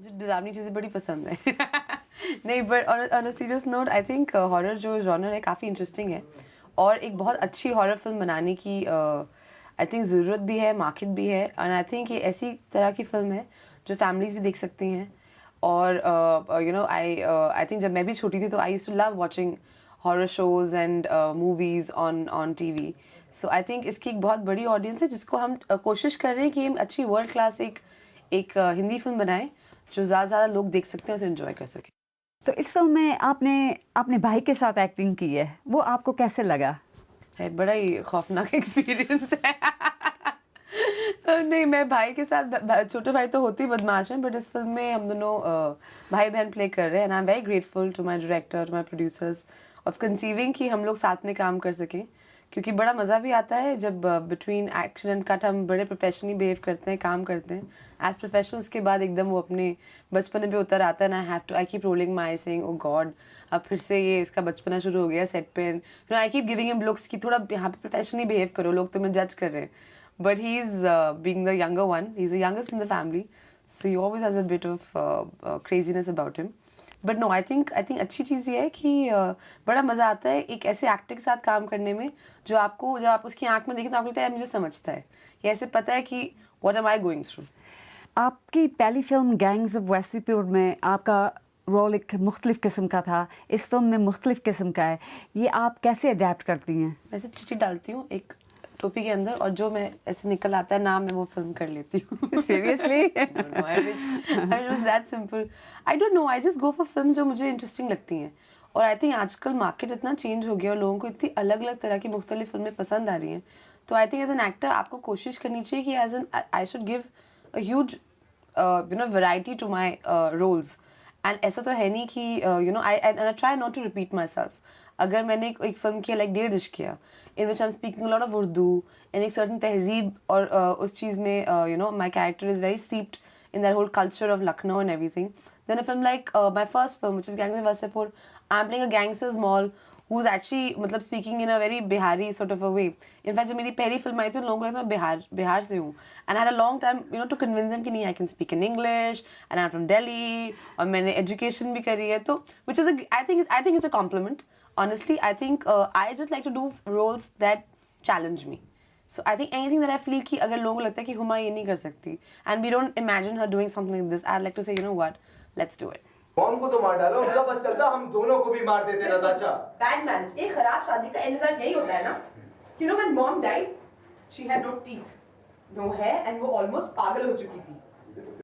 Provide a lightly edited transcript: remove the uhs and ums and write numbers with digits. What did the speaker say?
मुझे डरावनी चीज़ें बड़ी पसंद है। नहीं, but on a serious note I think horror जो जॉनर है काफ़ी इंटरेस्टिंग है और एक बहुत अच्छी हॉरर फिल्म बनाने की आई थिंक ज़रूरत भी है, मार्केट भी है। एंड आई थिंक ये ऐसी तरह की फ़िल्म है जो फैमिलीज़ भी देख सकती हैं। और यू नो आई थिंक जब मैं भी छोटी थी तो I used to love watching horror shows and movies on TV. So I think इसकी एक बहुत बड़ी ऑडियंस है जिसको हम कोशिश कर रहे हैं कि हम अच्छी वर्ल्ड क्लास एक हिंदी फिल्म बनाएं जो ज़्यादा से ज़्यादा लोग देख सकते हैं, उसे एंजॉय कर सकें। तो इस फिल्म में आपने अपने भाई के साथ एक्टिंग की है, वो आपको कैसे लगा? है बड़ा ही खौफनाक एक्सपीरियंस है। नहीं, मैं भाई के साथ, छोटे भाई तो होते ही बदमाश हैं, बट इस फिल्म में हम दोनों भाई बहन प्ले कर रहे हैं। And I am very grateful to my director, to my producers of conceiving कि हम लोग साथ में काम कर सकें, क्योंकि बड़ा मज़ा भी आता है जब बिटवीन एक्शन एंड कट हम बड़े प्रोफेशनली बिहेव करते हैं, काम करते हैं एज प्रोफेशनल। उसके बाद एकदम वो अपने बचपने पे उतर आता है ना, I keep rolling my saying oh God, अब फिर से ये इसका बचपना शुरू हो गया सेट पे। I keep giving him looks कि थोड़ा यहाँ पे प्रोफेशनली बिहेव करो, लोग तुम्हें जज कर रहे हैं। But he's being the younger one. He's the youngest in the family, so he always has a bit of craziness about him. But no, I think अच्छी चीज़ ये है कि बड़ा मज़ा आता है एक ऐसे एक्टर के साथ काम करने में जो आपको, जब आप उसकी आंख में देखें तो आपको लगता है मुझे समझता है, या ऐसे पता है कि what am I going through. आपकी पहली फिल्म गैंग्स ऑफ वासेपुर में आपका रोल एक मुख्तलिफ किस्म का था, इस फिल्म में मुख्तलिफ किस्म का है, ये आप कैसे अडेप्ट करती हैं? वैसे चिट्ठी डालती हूँ एक टोपी के अंदर और जो मैं ऐसे निकल आता है नाम मैं वो फिल्म कर लेती हूँ। Seriously? I wish it was that simple. I don't know, I just go for film जो मुझे इंटरेस्टिंग लगती हैं। और आई थिंक आजकल मार्केट इतना चेंज हो गया और लोगों को इतनी अलग अलग तरह की मुख्तलिफ फिल्में पसंद आ रही हैं, तो I think as an actor आपको कोशिश करनी चाहिए कि as an I should give a huge you know variety to my roles. And ऐसा तो है नहीं कि you know I try not to repeat myself. अगर मैंने एक फिल्म किया like 1.5 Ishqiya, in which I am speaking lot of Urdu in एक सर्टन तहजीब, और उस चीज़ में you know my character is very steeped in that whole culture of Lucknow and everything. Then if I'm like my first film, which is Gangs of Wasseypur, I'm playing a gangster's mall who's actually मतलब speaking in a very Bihari sort of a way. In fact जब मेरी पहली film आई थी उन लोगों को लगता मैं बिहार से हूँ, and I had a long time you know to convince them कि नहीं I can speak in English and I'm from Delhi और मैंने education भी करी है, तो which is I think it's a compliment. Honestly, I think I just like to do roles that challenge me. So I think anything that I feel कि अगर लोगों को लगता है कि हुमा ये नहीं कर सकती and we don't imagine her doing something like this, I'd like to say you know what, let's do it. Mom को तो मार डालो, उनका बस चलता हम दोनों को भी मार देते नताशा। Bad marriage, एक खराब शादी का एंड रिजल्ट यही होता है ना। You know when mom died, she had no teeth, no hair and वो almost पागल हो चुकी थी।